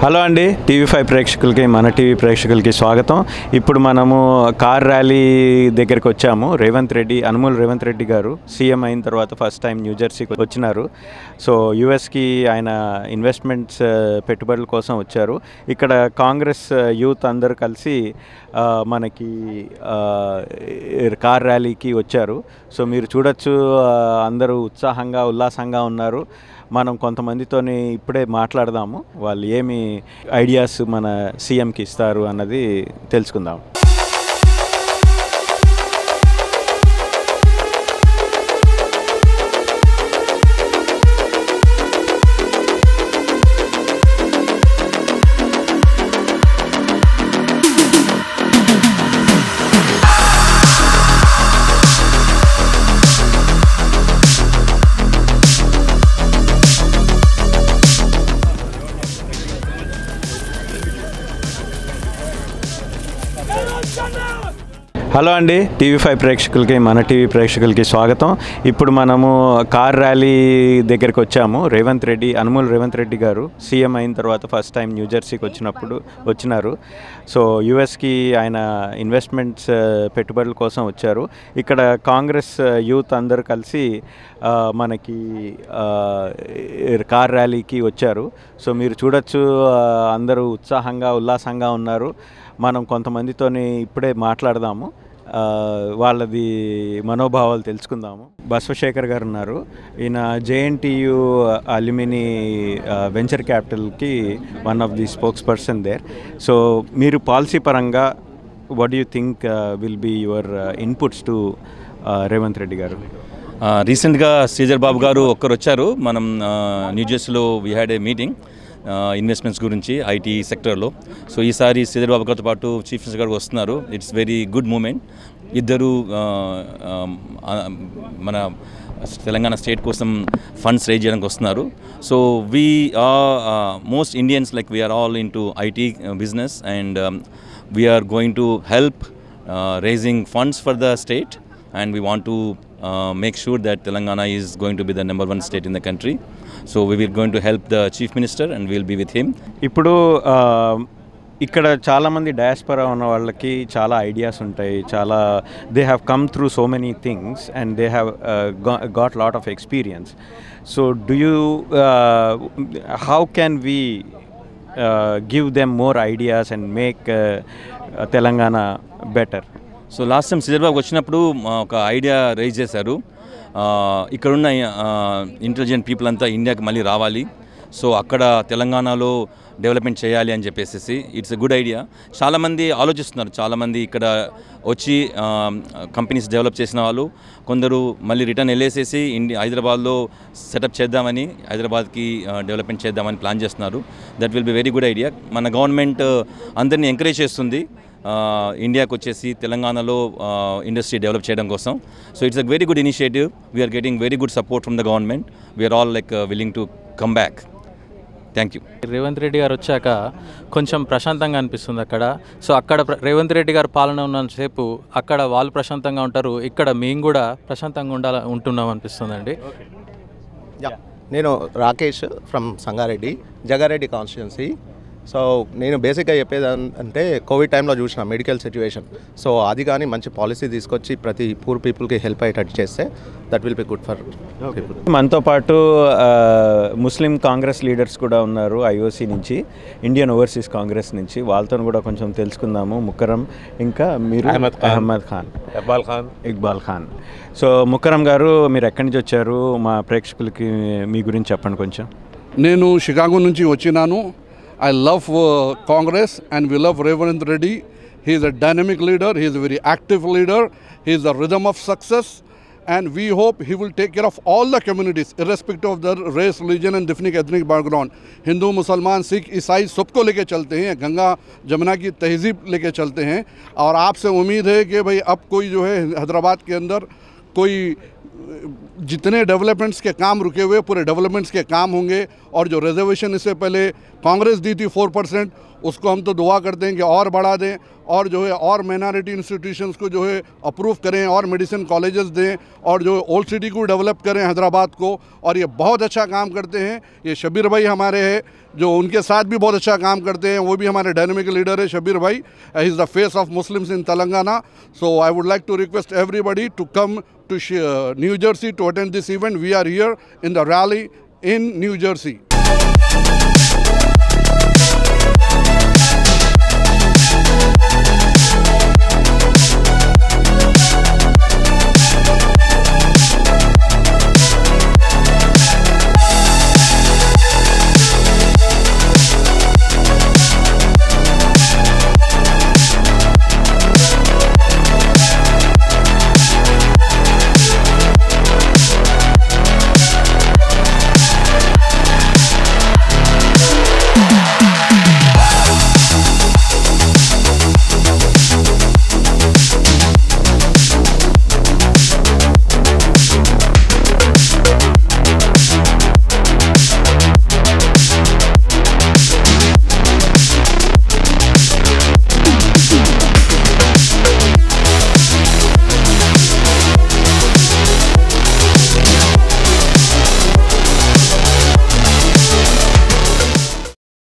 Hello అండి, TV5 ప్రేక్షకులకి మన టీవీ ప్రేక్షకులకి స్వాగతం. ఇప్పుడు మనము కార్ ర్యాలీ దగ్గరికి వచ్చాము. అనుమూల్ రేవంత్ రెడ్డి గారు సీఎం అయిన తర్వాత ఫస్ట్ టైం న్యూజెర్సీకి వచ్చినారు. సో యూఎస్కి ఆయన ఇన్వెస్ట్మెంట్స్ పెట్టుబడుల కోసం వచ్చారు. ఇక్కడ కాంగ్రెస్ యూత్ అందరూ కలిసి మనకి కార్ ర్యాలీకి వచ్చారు. సో మీరు చూడొచ్చు, అందరూ ఉత్సాహంగా ఉల్లాసంగా ఉన్నారు. మనం కొంతమందితోని ఇప్పుడే మాట్లాడదాము, వాళ్ళు ఏమి ఐడియాస్ మన సీఎంకి ఇస్తారు అన్నది తెలుసుకుందాం. హలో అండి, టీవీ5 ప్రేక్షకులకి మన టీవీ ప్రేక్షకులకి స్వాగతం. ఇప్పుడు మనము కార్ ర్యాలీ దగ్గరికి వచ్చాము. అనుమూల్ రేవంత్ రెడ్డి గారు సీఎం అయిన తర్వాత ఫస్ట్ టైం న్యూజెర్సీకి వచ్చినారు. సో యూఎస్కి ఆయన ఇన్వెస్ట్మెంట్స్ పెట్టుబడుల కోసం వచ్చారు. ఇక్కడ కాంగ్రెస్ యూత్ అందరూ కలిసి మనకి కార్ ర్యాలీకి వచ్చారు. సో మీరు చూడొచ్చు, అందరూ ఉత్సాహంగా ఉల్లాసంగా ఉన్నారు. మనం కొంతమందితోని ఇప్పుడే మాట్లాడదాము, వాళ్ళది మనోభావాలు తెలుసుకుందాము. బసవశేఖర్ గారు ఉన్నారు. ఈయన జేఎన్టీయూ అల్యూమినీ వెంచర్ క్యాపిటల్కి one of the spokes person there. So మీరు పాలసీ పరంగా what you think will be your inputs to Revanth Reddy garu? రీసెంట్గా శ్రీధర్ బాబు గారు ఒక్కరు వచ్చారు. మనం న్యూజెర్సీలో we had a meeting investments గురించి ఐటీ సెక్టర్లో. సో ఈసారి శ్రీధర్ బాబు గారితో పాటు చీఫ్ మినిస్టర్ గారు వస్తున్నారు. It's very good moment. ఇద్దరు మన తెలంగాణ స్టేట్ కోసం ఫండ్స్ రేజ్ చేయడానికి వస్తున్నారు. So we most Indians like we are all into IT business and we are going to help raising funds for the state, and we want to make sure that Telangana is going to be the number one state in the country. So we will going to help the chief minister and we will be with him. ఇప్పుడు ఇక్కడ చాలామంది డయాస్పరా ఉన్న వాళ్ళకి చాలా ideas ఉంటాయి. They have come through so many things and they have got lot of experience. So do you how can we give them more ideas and make Telangana better? So last time Sridhar Babu వచ్చినప్పుడు ఒక idea rise చేశారు. ఇక్కడున్న intelligent people అంతా ఇండియాకి మళ్ళీ రావాలి, so అక్కడ తెలంగాణలో డెవలప్మెంట్ చేయాలి అని చెప్పేసి. It's a good idea. చాలామంది ఆలోచిస్తున్నారు. చాలామంది ఇక్కడ వచ్చి కంపెనీస్ డెవలప్ చేసిన వాళ్ళు కొందరు మళ్ళీ రిటర్న్ వెళ్ళేసేసి హైదరాబాద్లో సెటప్ చేద్దామని, హైదరాబాద్కి డెవలప్మెంట్ చేద్దామని ప్లాన్ చేస్తున్నారు. That will be very good idea. మన గవర్నమెంట్ అందరినీ ఎంకరేజ్ చేస్తుంది ఇండియాకి వచ్చేసి తెలంగాణలో ఇండస్ట్రీ డెవలప్ చేయడం కోసం. So it's a very good initiative. We are getting very good support from the government. We are all like willing to come back. Thank you. Revanth Reddy గారు వచ్చాక కొంచెం ప్రశాంతంగా అనిపిస్తుంది అక్కడ. సో అక్కడ రేవంత్ రెడ్డి గారు పాలన ఉన్నంతసేపు అక్కడ వాళ్ళు ప్రశాంతంగా ఉంటారు, ఇక్కడ మేము కూడా ప్రశాంతంగా ఉంటున్నాం అనిపిస్తుందండి. నేను Rakesh from Sangareddy, Jagga Reddy constituency. So నేను బేసిక్గా చెప్పేది అంటే కోవిడ్ టైంలో చూసిన మెడికల్ సిచ్యువేషన్. సో అది కానీ మంచి పాలసీ తీసుకొచ్చి ప్రతి పూర్ పీపుల్కి హెల్ప్ అయ్యేటట్టు చేస్తే that will be good for people. మనతో పాటు ముస్లిం కాంగ్రెస్ లీడర్స్ కూడా ఉన్నారు, ఐఓసీ నుంచి, ఇండియన్ ఓవర్సీస్ కాంగ్రెస్ నుంచి. వాళ్ళతో కూడా కొంచెం తెలుసుకుందాము. ముకరం, ఇంకా మీరు ఇక్బాల్ ఖాన్. సో ముకరం గారు, మీరు ఎక్కడి నుంచి వచ్చారు? మా ప్రేక్షకులకి మీ గురించి చెప్పండి కొంచెం. నేను షికాగో నుంచి వచ్చినాను. I love Congress and we love Revanth Reddy. He is a dynamic leader. He is a very active leader. He is the rhythm of success, and we hope he will take care of all the communities irrespective of their race, religion and ethnic background. Hindu, Musliman, Sikh, Isai सबको लेके चलते हैं. गंगा जमुना की तहजीब लेके चलते हैं. और आपसे उम्मीद है कि भाई अब कोई जो है हैदराबाद के अंदर कोई जितने डेवलपमेंट्स के काम रुके हुए पूरे डेवलपमेंट्स के काम होंगे. और जो रिजर्वेशन इससे पहले कांग्रेस दी थी 4%, उसको हम तो दुआ करते हैं कि और बढ़ा दें और जो है और माइनॉरिटी इंस्टीट्यूशंस को जो है अप्रूव करें और मेडिसिन कॉलेजेस दें और जो ओल्ड सिटी को डेवलप करें हैदराबाद को। और ये बहुत अच्छा काम करते हैं। ये शबीर भाई हमारे हैं जो उनके साथ भी बहुत अच्छा काम करते हैं, वो भी हमारे डायनेमिक लीडर है शबीर भाई। He is the face of Muslims in Telangana. So I would like to request everybody to come to New Jersey to attend this event. We are here in the rally in New Jersey.